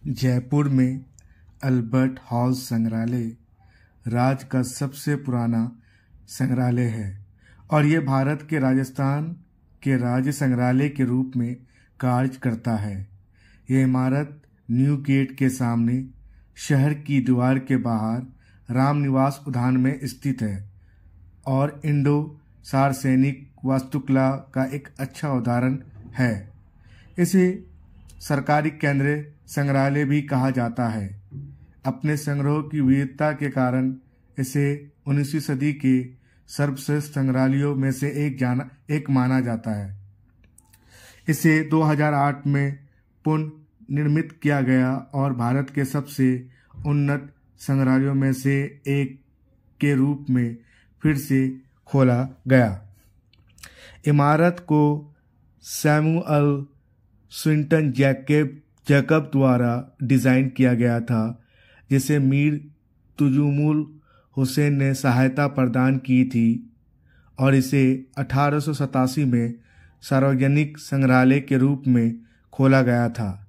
जयपुर में Albert hall संग्रहालय राज्य का सबसे पुराना संग्रहालय है और ये भारत के राजस्थान के राज्य संग्रहालय के रूप में कार्य करता है। यह इमारत न्यू गेट के सामने शहर की दीवार के बाहर रामनिवास उद्यान में स्थित है और इंडो सार्वजनिक वास्तुकला का एक अच्छा उदाहरण है। इसे सरकारी केंद्रीय संग्रहालय भी कहा जाता है। अपने संग्रह की विविधता के कारण इसे 19वीं सदी के सर्वश्रेष्ठ संग्रहालयों में से एक माना जाता है। इसे 2008 में पुनर्निर्मित किया गया और भारत के सबसे उन्नत संग्रहालयों में से एक के रूप में फिर से खोला गया। इमारत को सैमुअल स्विंटन जैकब द्वारा डिज़ाइन किया गया था, जिसे मीर तुजुमुल हुसैन ने सहायता प्रदान की थी और इसे 1887 में सार्वजनिक संग्रहालय के रूप में खोला गया था।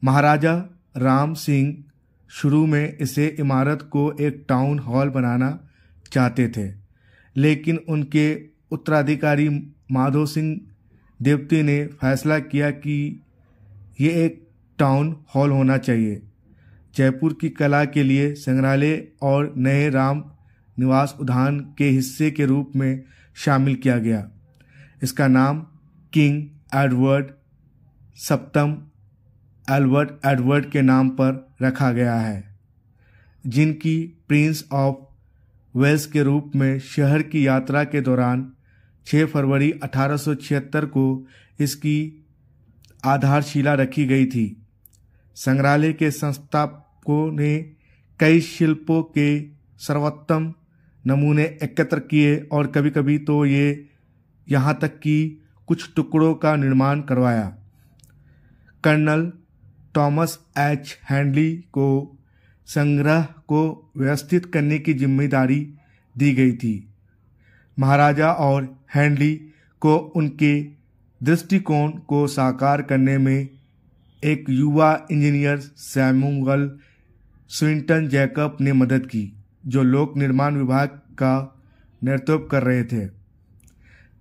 महाराजा राम सिंह शुरू में इसे इमारत को एक टाउन हॉल बनाना चाहते थे, लेकिन उनके उत्तराधिकारी माधो सिंह देवती ने फैसला किया कि ये एक टाउन हॉल होना चाहिए। जयपुर की कला के लिए संग्रहालय और नए राम निवास उद्यान के हिस्से के रूप में शामिल किया गया। इसका नाम किंग एडवर्ड सप्तम एल्बर्ट एडवर्ड के नाम पर रखा गया है, जिनकी प्रिंस ऑफ वेल्स के रूप में शहर की यात्रा के दौरान 6 फरवरी 1876 को इसकी आधारशिला रखी गई थी। संग्रहालय के संस्थापकों ने कई शिल्पों के सर्वोत्तम नमूने एकत्र किए और कभी-कभी तो ये यहाँ तक कि कुछ टुकड़ों का निर्माण करवाया। कर्नल थॉमस एच हैंडली को संग्रह को व्यवस्थित करने की जिम्मेदारी दी गई थी। महाराजा और हैंडली को उनके दृष्टिकोण को साकार करने में एक युवा इंजीनियर सैमुअल स्विंटन जैकब ने मदद की, जो लोक निर्माण विभाग का नेतृत्व कर रहे थे।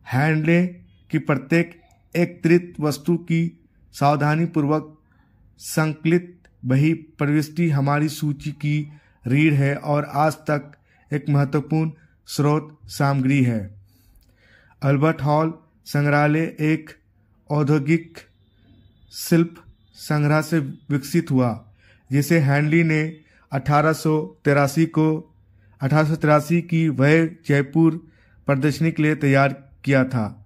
हैंडले की प्रत्येक एकत्रित वस्तु की सावधानीपूर्वक संकलित बही प्रविष्टि हमारी सूची की रीढ़ है और आज तक एक महत्वपूर्ण स्रोत सामग्री है। अल्बर्ट हॉल संग्रहालय एक औद्योगिक शिल्प संग्रह से विकसित हुआ, जिसे हैंडली ने 1883 की वह जयपुर प्रदर्शनी के लिए तैयार किया था।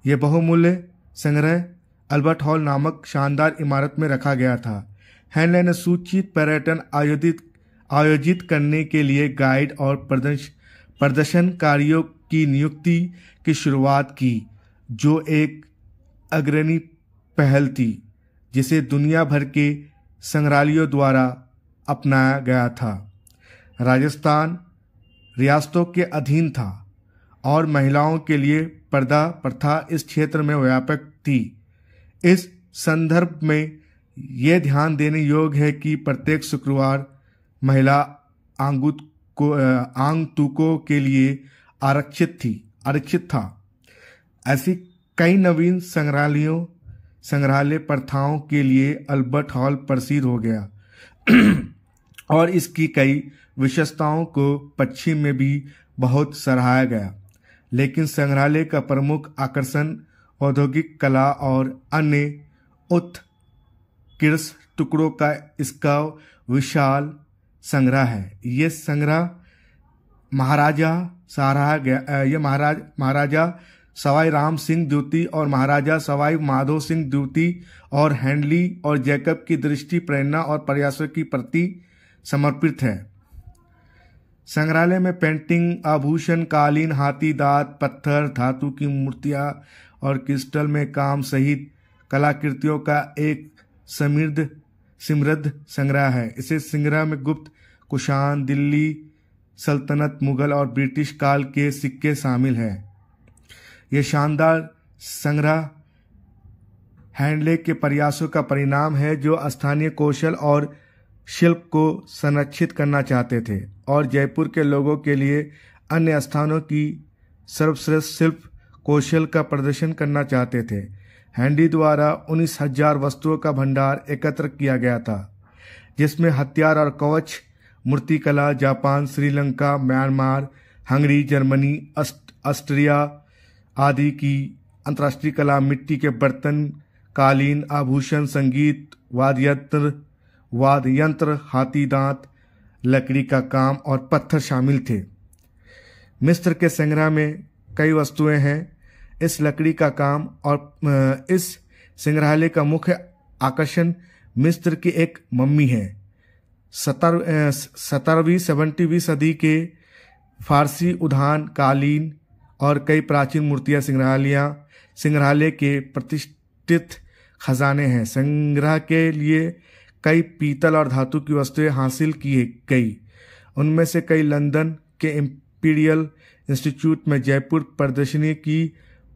यह बहुमूल्य संग्रह अल्बर्ट हॉल नामक शानदार इमारत में रखा गया था। हैंडले ने सूचित पर्यटन आयोजित करने के लिए गाइड और प्रदर्शनकारियों की नियुक्ति की शुरुआत की, जो एक अग्रणी पहल थी जिसे दुनिया भर के संग्रहालयों द्वारा अपनाया गया था। राजस्थान रियासतों के अधीन था और महिलाओं के लिए पर्दा प्रथा इस क्षेत्र में व्यापक थी। इस संदर्भ में यह ध्यान देने योग्य है कि प्रत्येक शुक्रवार महिला आगंतुकों के लिए आरक्षित था। ऐसी कई नवीन संग्रहालय प्रथाओं के लिए अल्बर्ट हॉल प्रसिद्ध हो गया और इसकी कई विशेषताओं को पश्चिम में भी बहुत सराहा गया। लेकिन संग्रहालय का प्रमुख आकर्षण औद्योगिक कला और अन्य उत्कृष्ट टुकड़ों का इसका विशाल संग्रह है। ये संग्रह महाराजा सवाई राम सिंह द्वितीय और महाराजा सवाई माधो सिंह द्वितीय और हैंडली और जैकब की दृष्टि, प्रेरणा और प्रयासों की प्रति समर्पित है। संग्रहालय में पेंटिंग, आभूषण, कालीन, हाथी दांत, पत्थर, धातु की मूर्तियां और क्रिस्टल में काम सहित कलाकृतियों का एक समृद्ध संग्रह है। इसे संग्रह में गुप्त, कुषाण, दिल्ली सल्तनत, मुगल और ब्रिटिश काल के सिक्के शामिल हैं। यह शानदार संग्रह हैंडले के प्रयासों का परिणाम है, जो स्थानीय कौशल और शिल्प को संरक्षित करना चाहते थे और जयपुर के लोगों के लिए अन्य स्थानों की सर्वश्रेष्ठ शिल्प कौशल का प्रदर्शन करना चाहते थे। हैंडी द्वारा 19,000 वस्तुओं का भंडार एकत्र किया गया था, जिसमें हथियार और कवच, मूर्तिकला, Japan, Sri Lanka, Myanmar, Hungary, Germany, Austria आदि की अंतर्राष्ट्रीय कला, मिट्टी के बर्तन, कालीन, आभूषण, संगीत, वाद्य यंत्र, हाथी दांत, लकड़ी का काम और पत्थर शामिल थे। मिस्र के संग्रह में कई वस्तुएं हैं। इस लकड़ी का काम और इस संग्रहालय का मुख्य आकर्षण मिस्र की एक मम्मी है। 17वीं सदी के फारसी उद्यान, कालीन और कई प्राचीन मूर्तियां संग्रहालय के प्रतिष्ठित खजाने हैं। संग्रह के लिए कई पीतल और धातु की वस्तुएं हासिल की गई। उनमें से कई लंदन के इंपीरियल इंस्टीट्यूट में जयपुर प्रदर्शनी की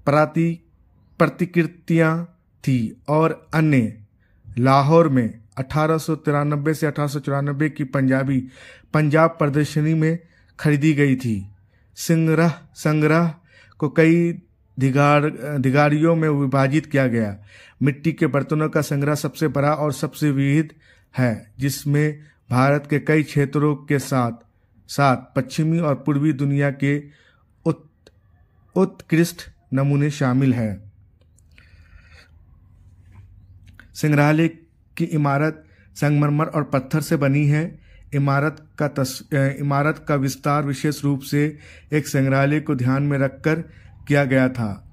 प्रतिकृतियां थी और अन्य लाहौर में 1893 से 1894 की पंजाब प्रदर्शनी में खरीदी गई थी। संग्रह को कई दिगारियों में विभाजित किया गया। मिट्टी के बर्तनों का संग्रह सबसे बड़ा और सबसे विविध है, जिसमें भारत के कई क्षेत्रों के साथ साथ पश्चिमी और पूर्वी दुनिया के उत्कृष्ट नमूने शामिल हैं। संग्रहालय की इमारत संगमरमर और पत्थर से बनी है। इमारत का विस्तार विशेष रूप से एक संग्रहालय को ध्यान में रखकर किया गया था।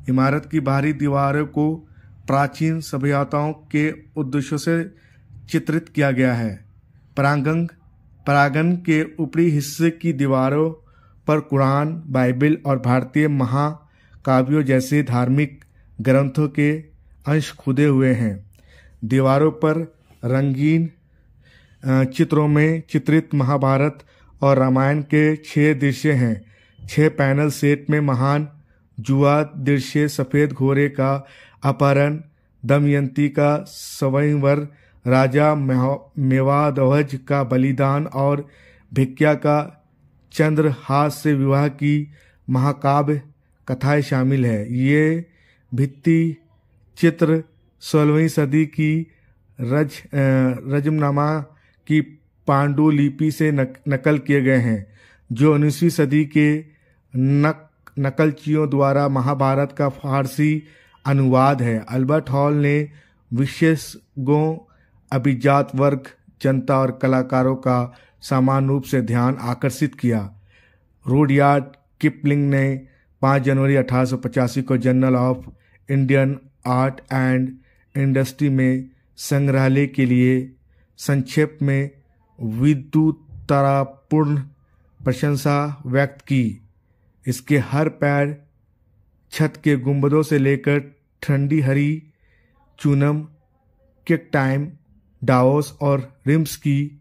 इमारत की बाहरी दीवारों को प्राचीन सभ्यताओं के उद्देश्यों से चित्रित किया गया है। परांगण के ऊपरी हिस्से की दीवारों पर कुरान, बाइबल और भारतीय महाकाव्यों जैसे धार्मिक ग्रंथों के अंश खुदे हुए हैं। दीवारों पर रंगीन चित्रों में चित्रित महाभारत और रामायण के 6 दृश्य हैं। 6 पैनल सेट में महान जुआ दृश्य, सफेद घोड़े का अपहरण, दमयंती का स्वयंवर, राजा मेवाध्वज का बलिदान और भिक्या का चंद्रहास से विवाह की महाकाव्य कथाएं शामिल है। ये भित्ति चित्र 16वीं सदी की रजमनामा की पांडुलिपि से नकल किए गए हैं, जो 19वीं सदी के नकलचियों द्वारा महाभारत का फारसी अनुवाद है। अल्बर्ट हॉल ने विशेषज्ञों, अभिजात वर्ग, जनता और कलाकारों का समान रूप से ध्यान आकर्षित किया। रुडयार्ड किपलिंग ने 5 जनवरी 1885 को journal of Indian art and industry में संग्रहालय के लिए संक्षेप में विद्युततापूर्ण प्रशंसा व्यक्त की। इसके हर पैर, छत के गुंबदों से लेकर ठंडी हरी चूनम, किकटाइम, डाओस और रिम्स की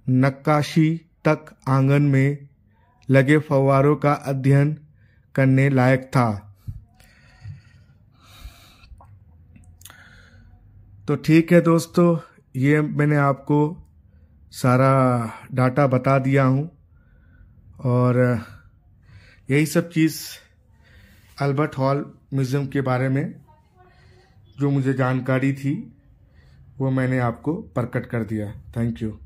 नक्काशी तक आंगन में लगे फव्वारों का अध्ययन करने लायक था। तो ठीक है दोस्तों, ये मैंने आपको सारा डाटा बता दिया हूँ और यही सब चीज़ अल्बर्ट हॉल म्यूज़ियम के बारे में जो मुझे जानकारी थी वो मैंने आपको प्रकट कर दिया। Thank you.